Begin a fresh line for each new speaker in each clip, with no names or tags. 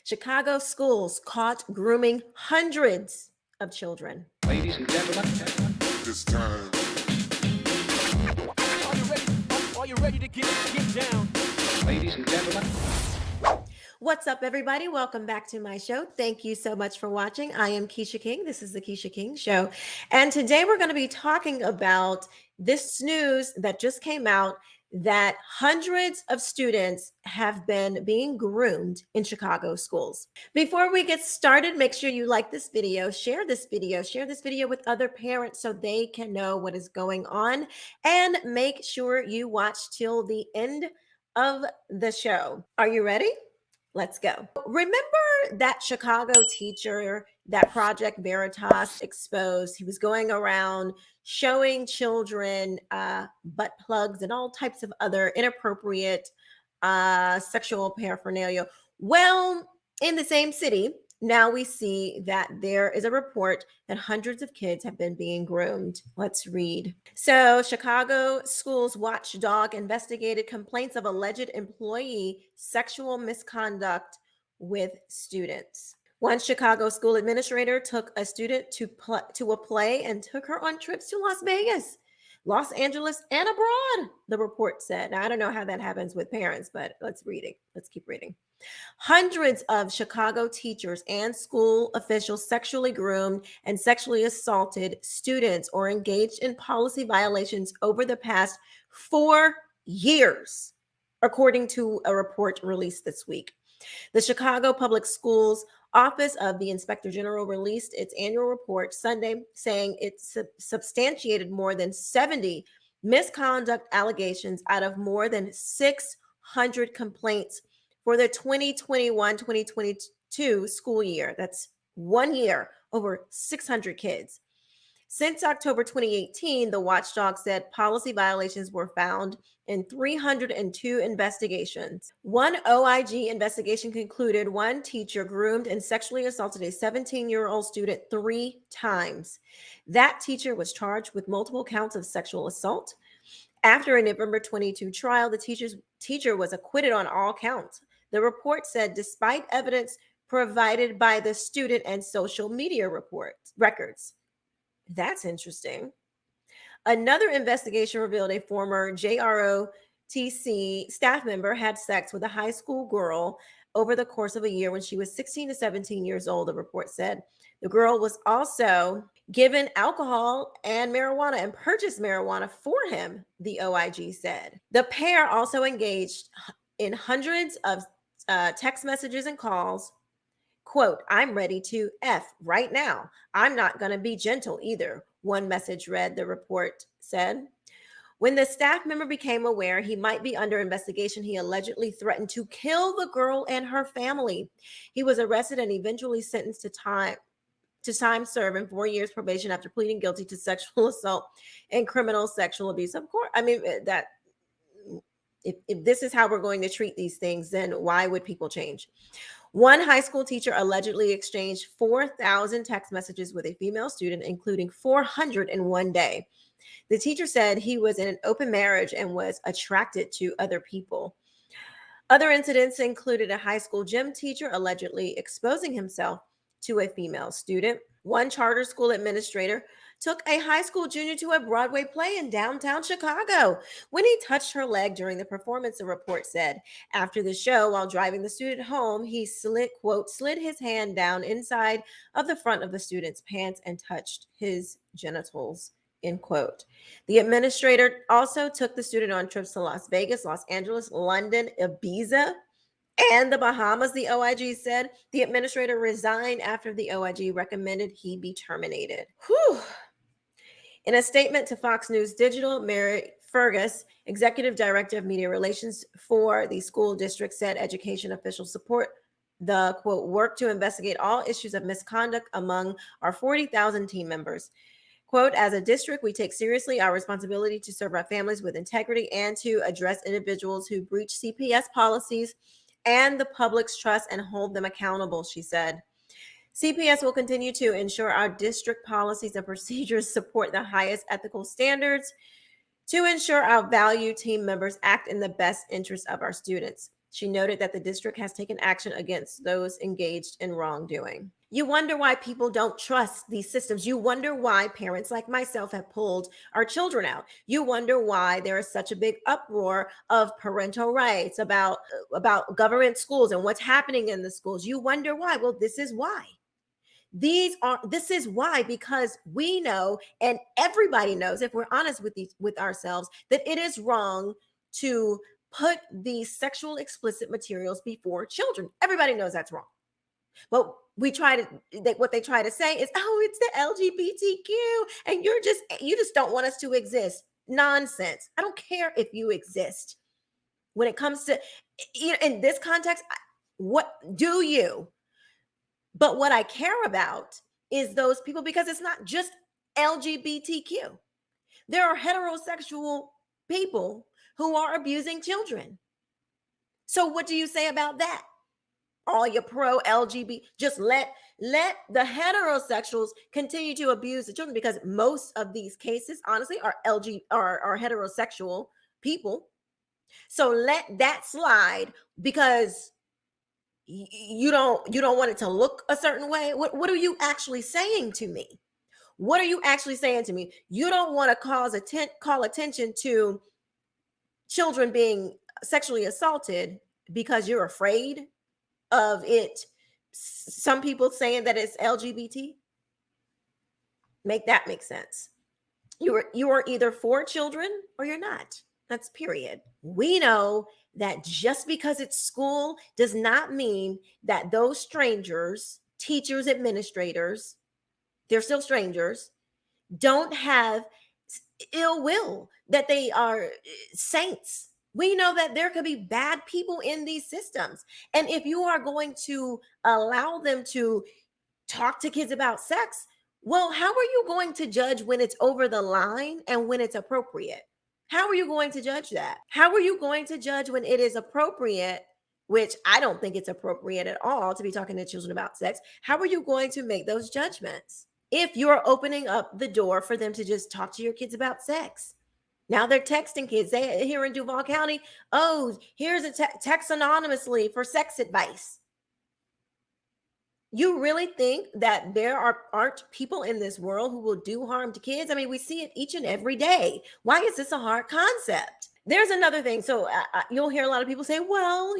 Chicago schools caught grooming hundreds of children.
Ladies and gentlemen,
This time.
Are you ready to get down?
ladies and gentlemen,
What's up, everybody? Welcome back to my show. Thank you so much for watching. I am Quisha King. This is the Quisha King Show. And today we're going to be talking about this news that just came out that hundreds of students have been being groomed in Chicago schools. Before we get started, make sure you like this video, share this video with other parents so they can know what is going on, and make sure you watch till the end of the show. Are you ready? Let's go. Remember that Chicago teacher that Project Veritas exposed? He was going around showing children butt plugs and all types of other inappropriate sexual paraphernalia. Well, in the same city, now we see that there is a report that hundreds of kids have been being groomed. Let's read. So, Chicago Schools Watchdog investigated complaints of alleged employee sexual misconduct with students. One Chicago school administrator took a student to a play and took her on trips to Las Vegas, Los Angeles, and abroad, the report said. Now, I don't know how that happens with parents, but let's read it. Let's keep reading. Hundreds of Chicago teachers and school officials sexually groomed and sexually assaulted students or engaged in policy violations over the past 4 years, according to a report released this week. The Chicago Public Schools Office of the Inspector General released its annual report Sunday, saying it substantiated more than 70 misconduct allegations out of more than 600 complaints for the 2021-2022 school year. That's 1 year, over 600 kids. Since October 2018, the watchdog said policy violations were found in 302 investigations. One OIG investigation concluded one teacher groomed and sexually assaulted a 17-year-old student 3 times. That teacher was charged with multiple counts of sexual assault. After a November 22 trial, the teacher was acquitted on all counts. The report said despite evidence provided by the student and social media records. That's interesting. Another investigation revealed a former JROTC staff member had sex with a high school girl over the course of a year when she was 16 to 17 years old, the report said. The girl was also given alcohol and marijuana and purchased marijuana for him, the OIG said. The pair also engaged in hundreds of text messages and calls. Quote, "I'm ready to F right now. I'm not going to be gentle either," one message read, the report said. When the staff member became aware he might be under investigation, he allegedly threatened to kill the girl and her family. He was arrested and eventually sentenced to time served and 4 years probation after pleading guilty to sexual assault and criminal sexual abuse. Of course, I mean, that if this is how we're going to treat these things, then why would people change? One high school teacher allegedly exchanged 4,000 text messages with a female student, including 400 in one day. The teacher said he was in an open marriage and was attracted to other people. Other incidents included a high school gym teacher allegedly exposing himself to a female student. One charter school administrator took a high school junior to a Broadway play in downtown Chicago when he touched her leg during the performance, the report said. After the show, while driving the student home, he slid his hand down inside of the front of the student's pants and touched his genitals, end quote. The administrator also took the student on trips to Las Vegas, Los Angeles, London, Ibiza, and the Bahamas, the OIG said. The administrator resigned after the OIG recommended he be terminated. Whew. In a statement to Fox News Digital, Mary Fergus, executive director of media relations for the school district, said education officials support the, quote, work to investigate all issues of misconduct among our 40,000 team members. Quote, "As a district, we take seriously our responsibility to serve our families with integrity and to address individuals who breach CPS policies and the public's trust and hold them accountable," she said. CPS will continue to ensure our district policies and procedures support the highest ethical standards to ensure our valued team members act in the best interest of our students. She noted that the district has taken action against those engaged in wrongdoing. You wonder why people don't trust these systems. You wonder why parents like myself have pulled our children out. You wonder why there is such a big uproar of parental rights about government schools and what's happening in the schools. You wonder why. Well, this is why. This is why, because we know, and everybody knows, if we're honest with ourselves, that it is wrong to put these sexual explicit materials before children. Everybody knows that's wrong. But what they try to say is, oh, it's the LGBTQ, and you just don't want us to exist. Nonsense. I don't care if you exist. When it comes to, in this context, what do you? But what I care about is those people, because it's not just LGBTQ. There are heterosexual people who are abusing children. So what do you say about that? All your pro LGBT, just let the heterosexuals continue to abuse the children, because most of these cases, honestly, are heterosexual people. So let that slide, because you don't want it to look a certain way. What are you actually saying to me? What are you actually saying to me? You don't want to call attention to children being sexually assaulted because you're afraid of it. Some people saying that it's LGBT. Make that make sense. You are either for children or you're not. That's period. We know that just because it's school does not mean that those strangers, teachers, administrators, they're still strangers, don't have ill will, that they are saints. We know that there could be bad people in these systems. And if you are going to allow them to talk to kids about sex, well, how are you going to judge when it's over the line and when it's appropriate? How are you going to judge that? How are you going to judge when it is appropriate, which I don't think it's appropriate at all to be talking to children about sex? How are you going to make those judgments if you're opening up the door for them to just talk to your kids about sex? Now they're texting kids. They here in Duval County, oh, here's a text anonymously for sex advice. You really think that there aren't people in this world who will do harm to kids? I mean, we see it each and every day. Why is this a hard concept? There's another thing. So you'll hear a lot of people say, well,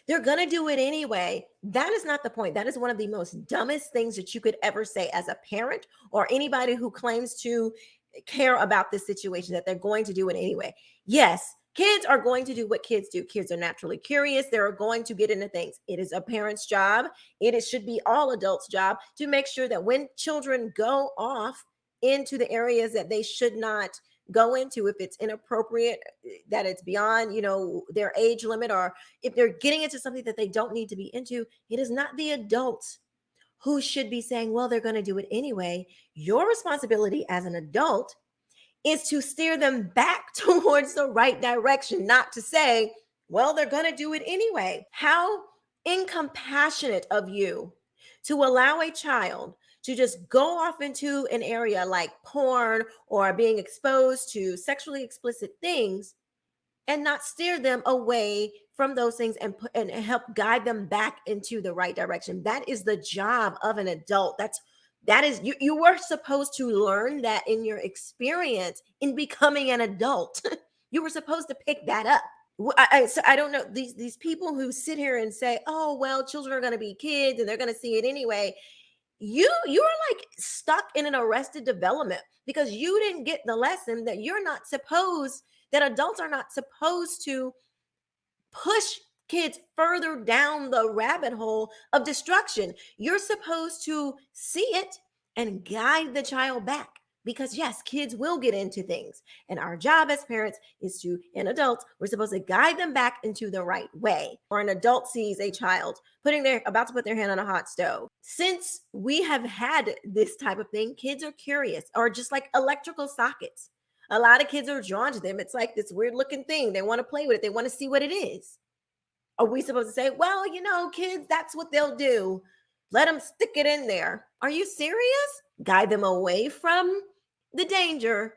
they're going to do it anyway. That is not the point. That is one of the most dumbest things that you could ever say as a parent or anybody who claims to care about this situation, that they're going to do it anyway. Yes, kids are going to do what kids do. Kids are naturally curious. They're going to get into things. It is a parent's job. It should be all adults' job to make sure that when children go off into the areas that they should not go into, if it's inappropriate, that it's beyond, their age limit, or if they're getting into something that they don't need to be into, it is not the adults who should be saying, well, they're going to do it anyway. Your responsibility as an adult is to steer them back towards the right direction, not to say, well, they're going to do it anyway. How incompassionate of you to allow a child to just go off into an area like porn or being exposed to sexually explicit things and not steer them away from those things and help guide them back into the right direction. That is the job of an adult. That is you were supposed to learn that in your experience in becoming an adult. You were supposed to pick that up. So I don't know, these people who sit here and say, oh, well, children are going to be kids and they're going to see it anyway. You are like stuck in an arrested development because you didn't get the lesson that adults are not supposed to push kids further down the rabbit hole of destruction. You're supposed to see it and guide the child back, because yes, kids will get into things, and our job as parents and adults, we're supposed to guide them back into the right way. Or an adult sees a child about to put their hand on a hot stove. Since we have had this type of thing, kids are curious, or just like electrical sockets. A lot of kids are drawn to them. It's like this weird looking thing. They want to play with it. They want to see what it is. Are we supposed to say, well, kids, that's what they'll do. Let them stick it in there. Are you serious? Guide them away from the danger.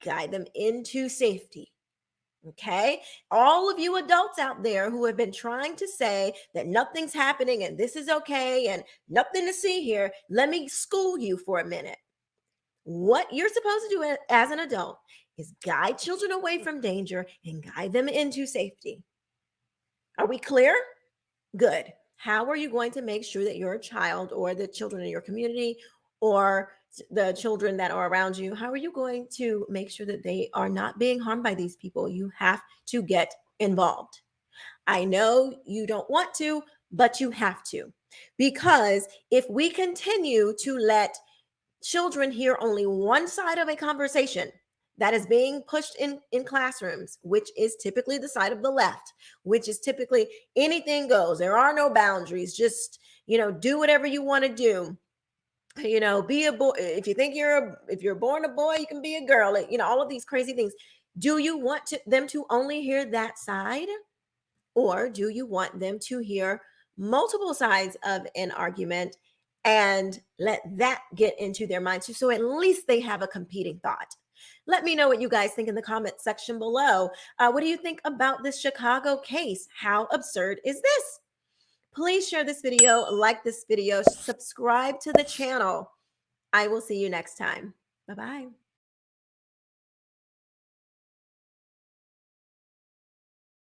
Guide them into safety. Okay. All of you adults out there who have been trying to say that nothing's happening and this is okay and nothing to see here, let me school you for a minute. What you're supposed to do as an adult is guide children away from danger and guide them into safety. Are we clear? Good. How are you going to make sure that your child or the children in your community or the children that are around you, how are you going to make sure that they are not being harmed by these people? You have to get involved. I know you don't want to, but you have to. Because if we continue to let children hear only one side of a conversation that is being pushed in classrooms, which is typically the side of the left, which is typically anything goes. There are no boundaries. Just, do whatever you want to do. Be a boy. If you think if you're born a boy, you can be a girl. All of these crazy things. Do you want them to only hear that side? Or do you want them to hear multiple sides of an argument and let that get into their minds so at least they have a competing thought? Let me know what you guys think in the comment section below. What do you think about this Chicago case? How absurd is this? Please share this video, like this video, subscribe to the channel. I will see you next time. Bye-bye.